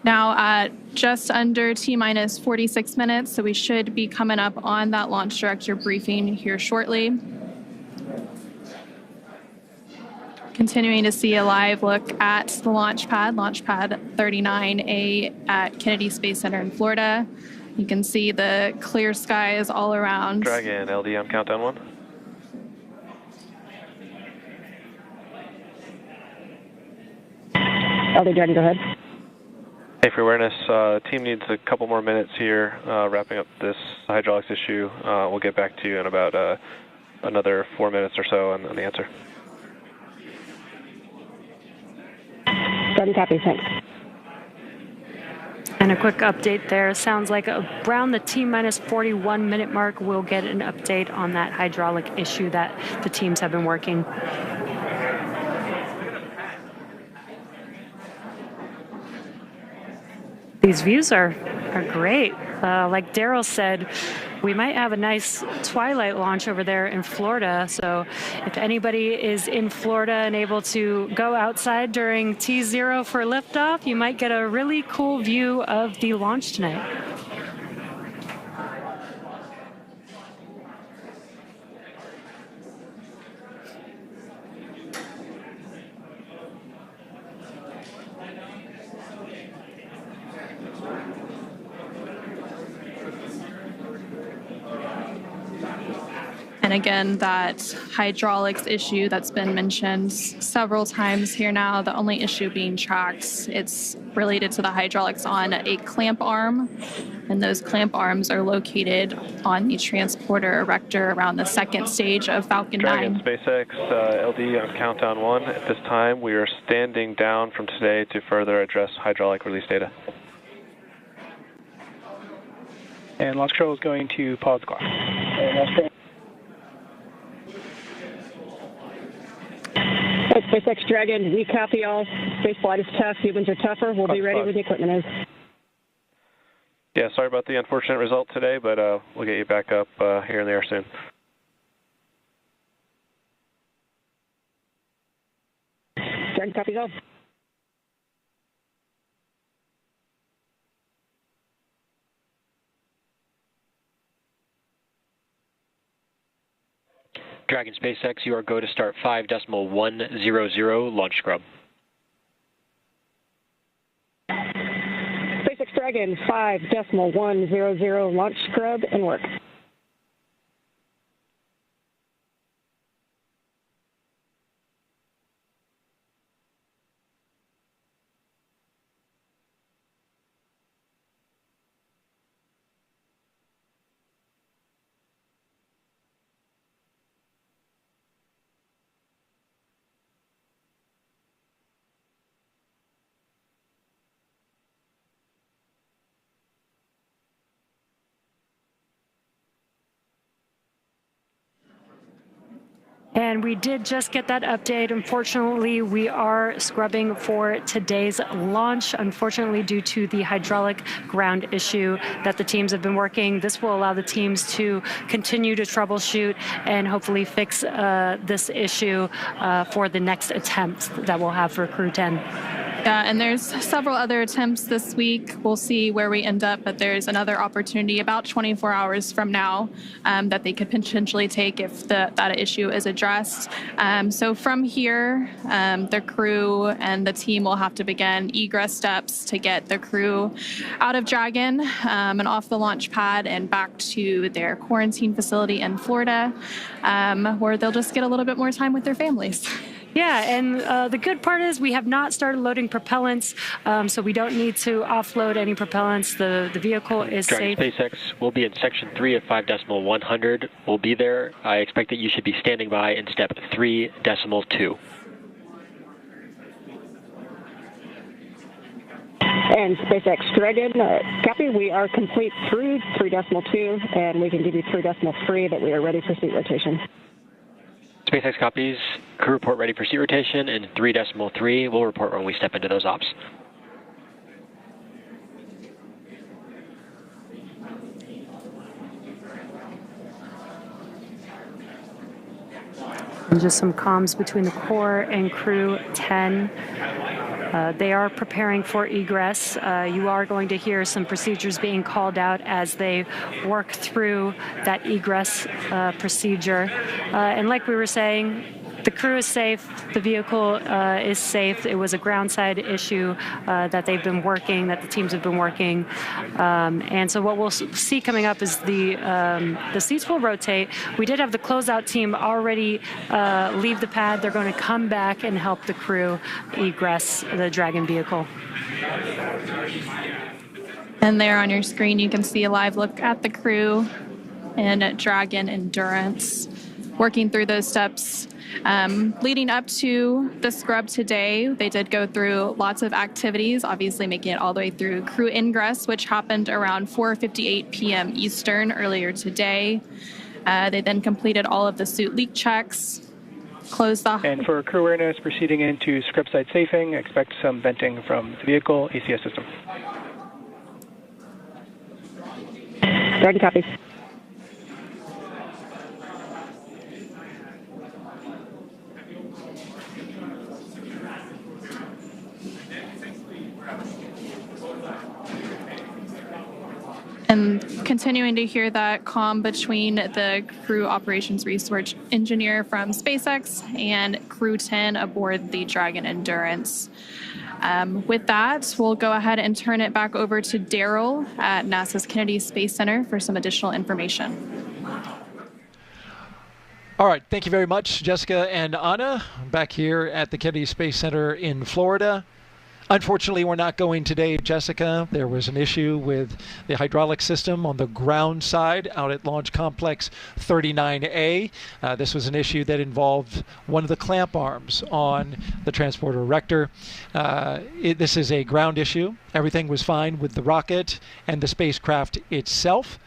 Now at just under T-minus 46 minutes, so we should be coming up on that launch director briefing here shortly. Continuing to see a live look at the launch pad 39A at Kennedy Space Center in Florida. You can see the clear skies all around. Dragon, LD on countdown 1. LD Dragon, go ahead. Hey, for awareness, team needs a couple more minutes here, wrapping up this hydraulics issue. We'll get back to you in about another 4 minutes or so on the answer. Sudden copy, thanks. And a quick update there. Sounds like around the T-minus 41 minute mark, we'll get an update on that hydraulic issue that the teams have been working. These views are great. Like Daryl said, we might have a nice twilight launch over there in Florida. So if anybody is in Florida and able to go outside during T0 for liftoff, you might get a really cool view of the launch tonight. And again, that hydraulics issue that's been mentioned several times here now, the only issue being tracks, it's related to the hydraulics on a clamp arm. And those clamp arms are located on the transporter erector around the second stage of Falcon 9. Dragon, SpaceX, LD on countdown 1. At this time, we are standing down from today to further address hydraulic release data. And launch control is going to pause the clock. SpaceX Dragon, we copy all. Spaceflight is tough. Humans are tougher. We'll be ready when the equipment is. Yeah, sorry about the unfortunate result today, but we'll get you back up here in the air soon. Dragon, copy all. Dragon SpaceX, you are go to start 5.100 launch scrub. SpaceX Dragon, 5.100 launch scrub and work. And we did just get that update. Unfortunately, we are scrubbing for today's launch. Unfortunately, due to the hydraulic ground issue that the teams have been working, this will allow the teams to continue to troubleshoot and hopefully fix this issue for the next attempt that we'll have for Crew 10. Yeah, and there's several other attempts this week. We'll see where we end up, but there's another opportunity about 24 hours from now that they could potentially take if that issue is addressed. So from here, the crew and the team will have to begin egress steps to get the crew out of Dragon and off the launch pad and back to their quarantine facility in Florida, where they'll just get a little bit more time with their families. Yeah, and the good part is we have not started loading propellants, so we don't need to offload any propellants. The vehicle is Dragon safe. SpaceX will be in section 3 of 5.100. We'll be there. I expect that you should be standing by in step 3.2. And SpaceX Dragon, copy. We are complete through 3.2, and we can give you 3.3 that we are ready for seat rotation. SpaceX copies. Crew report ready for seat rotation, and 3.3 we'll report when we step into those ops. And just some comms between the core and Crew 10. They are preparing for egress. You are going to hear some procedures being called out as they work through that egress procedure. And like we were saying, the crew is safe. The vehicle is safe. It was a ground side issue that they've been working, that the teams have been working. And so what we'll see coming up is the seats will rotate. We did have the closeout team already leave the pad. They're going to come back and help the crew egress the Dragon vehicle. And there on your screen, you can see a live look at the crew in Dragon Endurance, working through those steps. Leading up to the scrub today, they did go through lots of activities, obviously making it all the way through crew ingress, which happened around 4:58 p.m. Eastern earlier today. They then completed all of the suit leak checks, closed the... And for crew awareness, proceeding into scrub site safing, expect some venting from the vehicle ACS system. Dragon copy. And continuing to hear that comm between the crew operations research engineer from SpaceX and crew 10 aboard the Dragon Endurance. With that, we'll go ahead and turn it back over to Daryl at NASA's Kennedy Space Center for some additional information. All right, thank you very much, Jessica and Anna. Back here at the Kennedy Space Center in Florida. Unfortunately, we're not going today, Jessica. There was an issue with the hydraulic system on the ground side out at Launch Complex 39A. This was an issue that involved one of the clamp arms on the transporter erector. This is a ground issue. Everything was fine with the rocket and the spacecraft itself.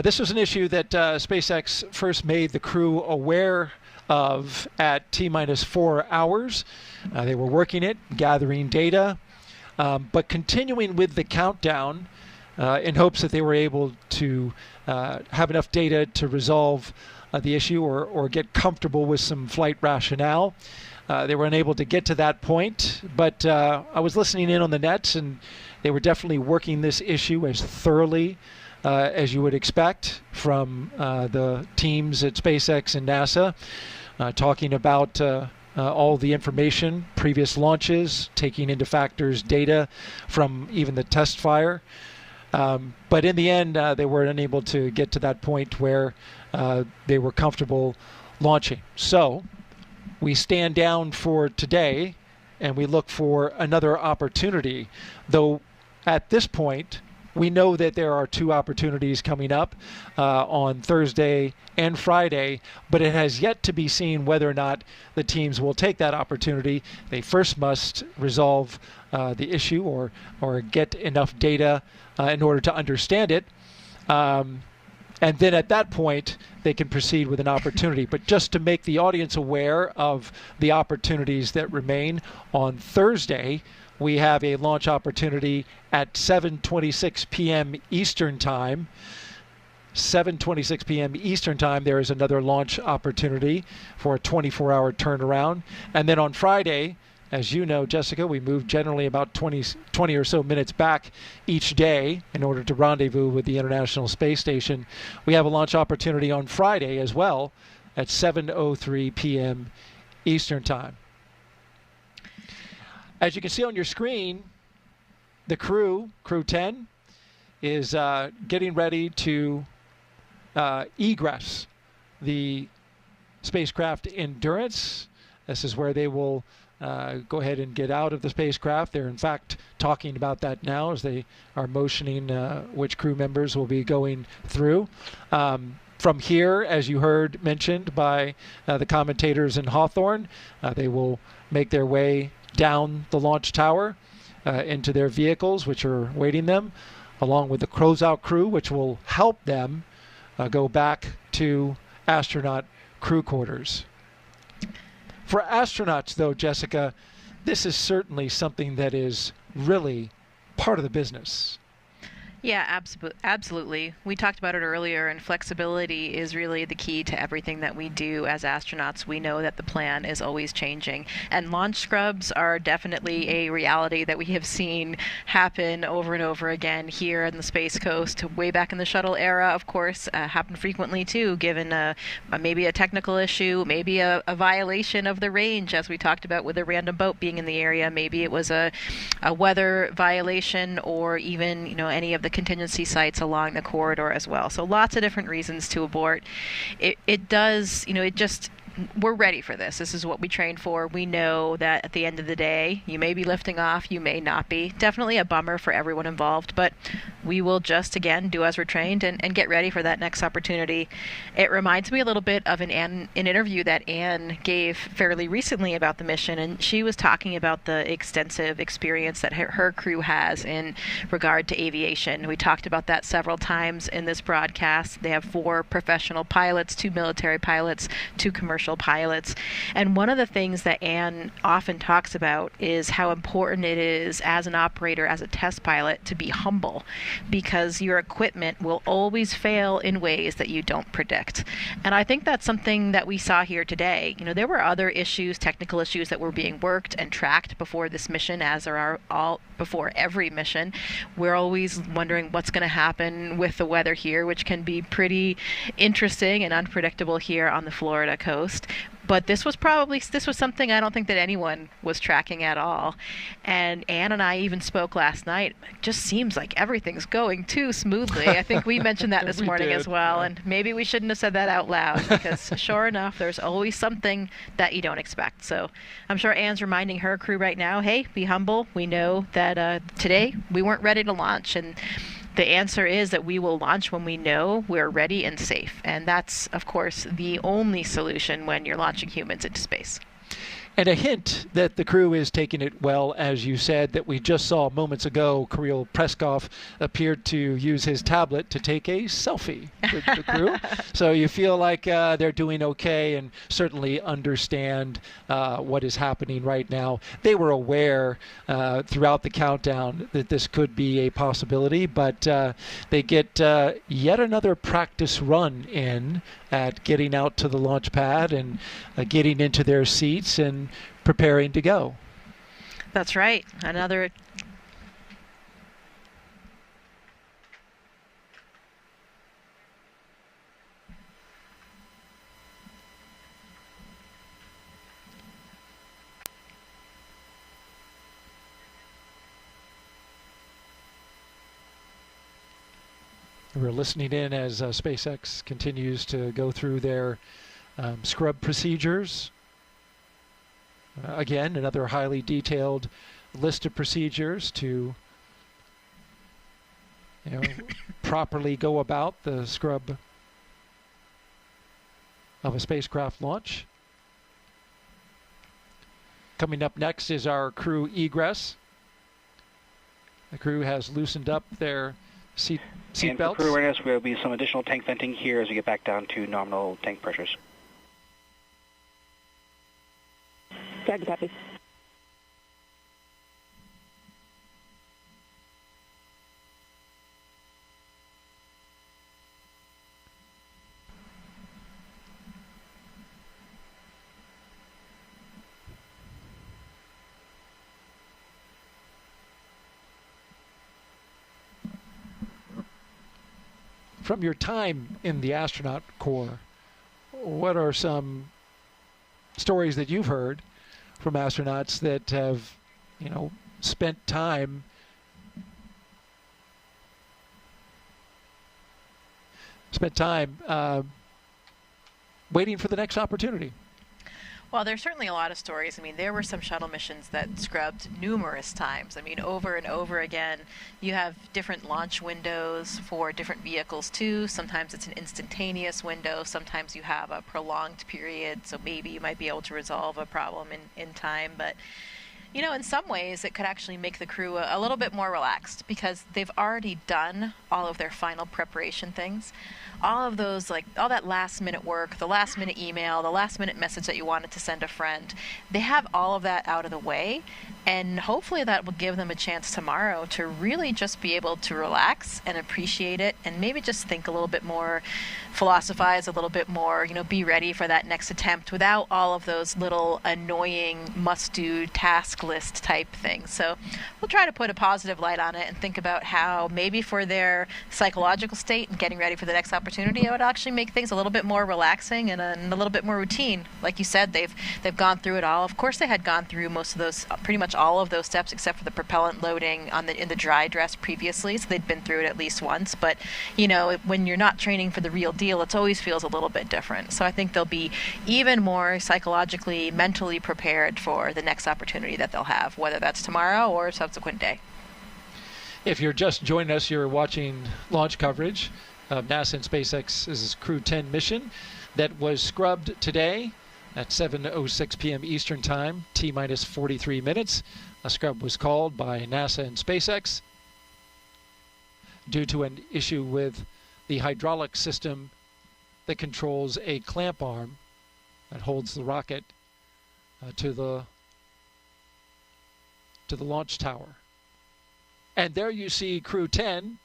This was an issue that SpaceX first made the crew aware of at T-minus 4 hours. They were working it, gathering data, but continuing with the countdown in hopes that they were able to have enough data to resolve the issue or get comfortable with some flight rationale. They were unable to get to that point, but I was listening in on the nets, and they were definitely working this issue as thoroughly as you would expect from the teams at SpaceX and NASA, talking about all the information, previous launches, taking into factors data from even the test fire. But in the end, they were unable to get to that point where they were comfortable launching. So we stand down for today and we look for another opportunity, though at this point, we know that there are two opportunities coming up on Thursday and Friday, but it has yet to be seen whether or not the teams will take that opportunity. They first must resolve the issue or get enough data in order to understand it. And then at that point, they can proceed with an opportunity. But just to make the audience aware of the opportunities that remain, on Thursday, we have a launch opportunity at 7:26 p.m. Eastern Time. 7:26 p.m. Eastern Time, there is another launch opportunity for a 24-hour turnaround. And then on Friday, as you know, Jessica, we move generally about 20 or so minutes back each day in order to rendezvous with the International Space Station. We have a launch opportunity on Friday as well at 7:03 p.m. Eastern Time. As you can see on your screen, the crew 10, is getting ready to egress the spacecraft Endurance. This is where they will go ahead and get out of the spacecraft. They're in fact talking about that now as they are motioning which crew members will be going through. From here, as you heard mentioned by the commentators in Hawthorne, they will make their way down the launch tower into their vehicles, which are awaiting them, along with the closeout crew, which will help them go back to astronaut crew quarters. For astronauts, though, Jessica, this is certainly something that is really part of the business. Yeah, absolutely. We talked about it earlier, and flexibility is really the key to everything that we do as astronauts. We know that the plan is always changing, and launch scrubs are definitely a reality that we have seen happen over and over again here on the Space Coast. Way back in the shuttle era, of course, happened frequently too, given maybe a technical issue, maybe a violation of the range, as we talked about with a random boat being in the area. Maybe it was a weather violation, or even any of the contingency sites along the corridor as well. So lots of different reasons to abort. It does, we're ready for this. This is what we trained for. We know that at the end of the day, you may be lifting off, you may not be. Definitely a bummer for everyone involved, but we will just, again, do as we're trained and get ready for that next opportunity. It reminds me a little bit of an interview that Anne gave fairly recently about the mission, and she was talking about the extensive experience that her crew has in regard to aviation. We talked about that several times in this broadcast. They have 4 professional pilots, 2 military pilots, 2 commercial pilots. And one of the things that Anne often talks about is how important it is as an operator, as a test pilot, to be humble, because your equipment will always fail in ways that you don't predict. And I think that's something that we saw here today. There were other issues, technical issues, that were being worked and tracked before this mission, as there are all before every mission. We're always wondering what's going to happen with the weather here, which can be pretty interesting and unpredictable here on the Florida coast. But this was something I don't think that anyone was tracking at all. And Anne and I even spoke last night. It just seems like everything's going too smoothly. I think we mentioned that this morning as well. And maybe we shouldn't have said that out loud, because sure enough, there's always something that you don't expect. So I'm sure Anne's reminding her crew right now, hey, be humble. We know that today we weren't ready to launch. And the answer is that we will launch when we know we're ready and safe. And that's, of course, the only solution when you're launching humans into space. And a hint that the crew is taking it well, as you said, that we just saw moments ago. Kirill Preskov appeared to use his tablet to take a selfie with the crew. So you feel like they're doing okay, and certainly understand what is happening right now. They were aware throughout the countdown that this could be a possibility, but they get yet another practice run in at getting out to the launch pad and getting into their seats and preparing to go. That's right. Another. We're listening in as SpaceX continues to go through their scrub procedures. Again, another highly detailed list of procedures to properly go about the scrub of a spacecraft launch. Coming up next is our crew egress. The crew has loosened up their seat And for belts. crew awareness, there will be some additional tank venting here as we get back down to nominal tank pressures. Good, copy. From your time in the astronaut corps, what are some stories that you've heard from astronauts that have, spent time waiting for the next opportunity? Well, there's certainly a lot of stories. I mean, there were some shuttle missions that scrubbed numerous times. I mean, over and over again. You have different launch windows for different vehicles, too. Sometimes it's an instantaneous window. Sometimes you have a prolonged period, so maybe you might be able to resolve a problem in time. But, in some ways, it could actually make the crew a little bit more relaxed, because they've already done all of their final preparation things. All of those, all that last-minute work, the last-minute email, the last-minute message that you wanted to send a friend, they have all of that out of the way. And hopefully that will give them a chance tomorrow to really just be able to relax and appreciate it, and maybe just think a little bit more, philosophize a little bit more, be ready for that next attempt without all of those little annoying must-do task list type things. So we'll try to put a positive light on it and think about how maybe for their psychological state and getting ready for the next opportunity, it would actually make things a little bit more relaxing and a little bit more routine. Like you said, they've gone through it all. Of course, they had gone through most of those, pretty much all of those steps except for the propellant loading in the dry dress previously, so they'd been through it at least once. But when you're not training for the real deal, it always feels a little bit different. So I think they'll be even more psychologically, mentally prepared for the next opportunity that they'll have, whether that's tomorrow or a subsequent day. If you're just joining us, you're watching launch coverage of NASA and SpaceX's Crew 10 mission that was scrubbed today at 7:06 p.m. Eastern Time, T-minus 43 minutes. A scrub was called by NASA and SpaceX due to an issue with the hydraulic system that controls a clamp arm that holds the rocket to the launch tower. And there you see Crew 10,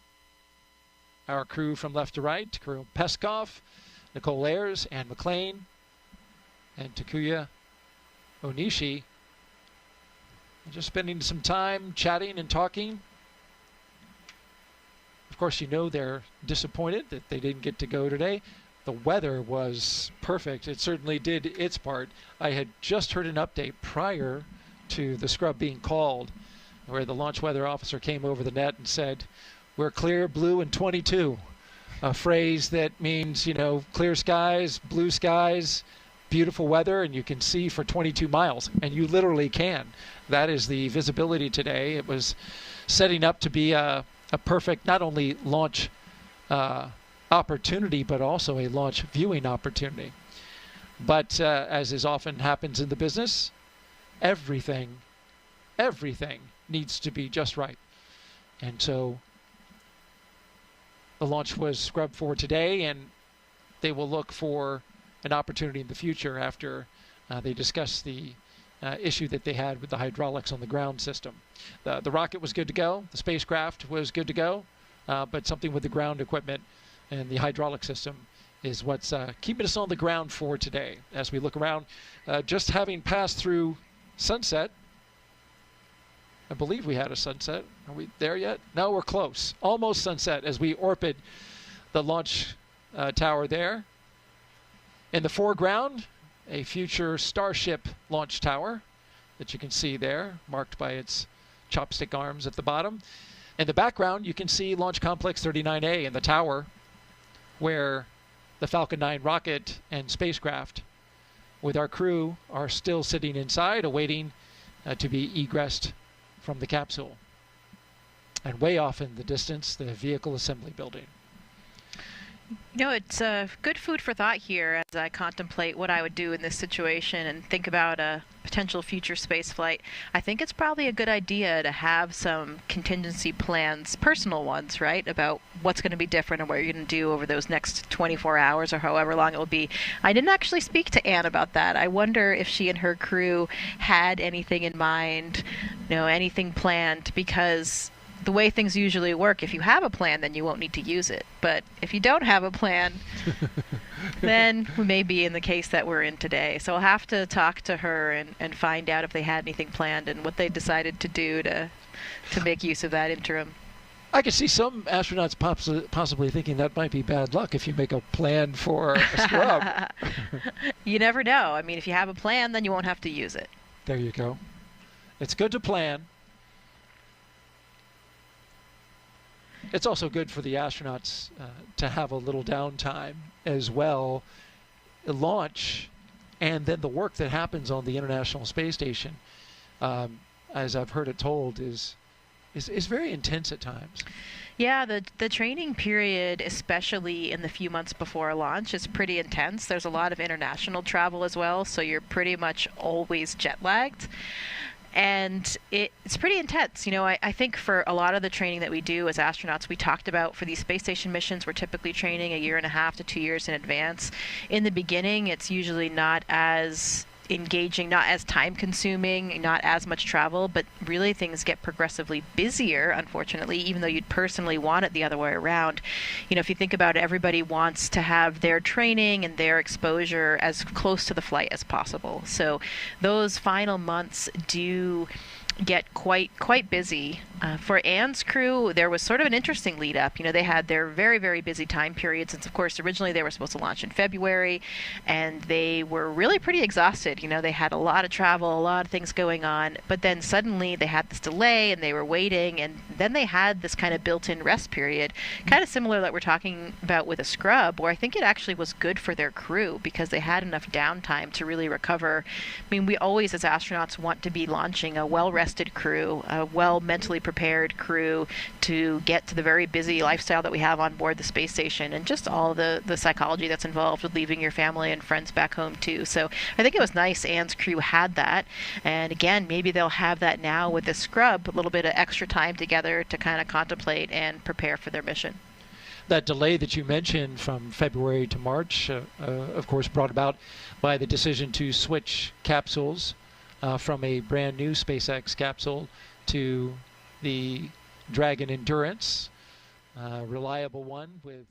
our crew from left to right, Kirill Peskov, Nicole Ayers, Ann McLean, and Takuya Onishi, just spending some time chatting and talking. Of course, they're disappointed that they didn't get to go today. The weather was perfect. It certainly did its part. I had just heard an update prior to the scrub being called where the launch weather officer came over the net and said, "We're clear, blue, and 22." A phrase that means, clear skies, blue skies, beautiful weather, and you can see for 22 miles, and you literally can. That is the visibility today. It was setting up to be a perfect not only launch opportunity, but also a launch viewing opportunity. But as is often happens in the business, everything needs to be just right. And so the launch was scrubbed for today, and they will look for an opportunity in the future after they discuss the issue that they had with the hydraulics on the ground system. The rocket was good to go. The spacecraft was good to go. But something with the ground equipment and the hydraulic system is what's keeping us on the ground for today. As we look around, just having passed through sunset, I believe we had a sunset. Are we there yet? No, we're close. Almost sunset as we orbit the launch tower there. In the foreground, a future Starship launch tower that you can see there, marked by its chopstick arms at the bottom. In the background, you can see Launch Complex 39A in the tower where the Falcon 9 rocket and spacecraft with our crew are still sitting inside awaiting to be egressed from the capsule. And way off in the distance, the vehicle assembly building. It's good food for thought here as I contemplate what I would do in this situation and think about a potential future space flight. I think it's probably a good idea to have some contingency plans, personal ones, right, about what's going to be different and what you're going to do over those next 24 hours or however long it will be. I didn't actually speak to Anne about that. I wonder if she and her crew had anything in mind, anything planned, because the way things usually work, if you have a plan, then you won't need to use it. But if you don't have a plan, then we may be in the case that we're in today. So I'll have to talk to her and find out if they had anything planned and what they decided to do to make use of that interim. I could see some astronauts possibly thinking that might be bad luck if you make a plan for a scrub. You never know. I mean, if you have a plan, then you won't have to use it. There you go. It's good to plan. It's also good for the astronauts to have a little downtime as well. Launch and then the work that happens on the International Space Station, as I've heard it told, is very intense at times. Yeah, the training period, especially in the few months before launch, is pretty intense. There's a lot of international travel as well, so you're pretty much always jet lagged. And it's pretty intense. I think for a lot of the training that we do as astronauts, we talked about for these space station missions, we're typically training 1.5 to 2 years in advance. In the beginning, it's usually not as engaging, not as time consuming, not as much travel, but really things get progressively busier, unfortunately, even though you'd personally want it the other way around. You know, if you think about it, everybody wants to have their training and their exposure as close to the flight as possible. So those final months do get quite busy. For Anne's crew, there was sort of an interesting lead up. You know, they had their very, very busy time period since, of course, originally they were supposed to launch in February, and they were really pretty exhausted. You know, they had a lot of travel, a lot of things going on, but then suddenly they had this delay and they were waiting, and then they had this kind of built-in rest period, kind of similar that we're talking about with a scrub, where I think it actually was good for their crew because they had enough downtime to really recover. I mean, we always, as astronauts, want to be launching a well-rested crew, a well-mentally prepared crew to get to the very busy lifestyle that we have on board the space station, and just all the psychology that's involved with leaving your family and friends back home too. So I think it was nice Anne's crew had that, and again, maybe they'll have that now with the scrub, a little bit of extra time together to kind of contemplate and prepare for their mission. That delay that you mentioned from February to March, of course, brought about by the decision to switch capsules from a brand new SpaceX capsule to the Dragon Endurance, reliable one with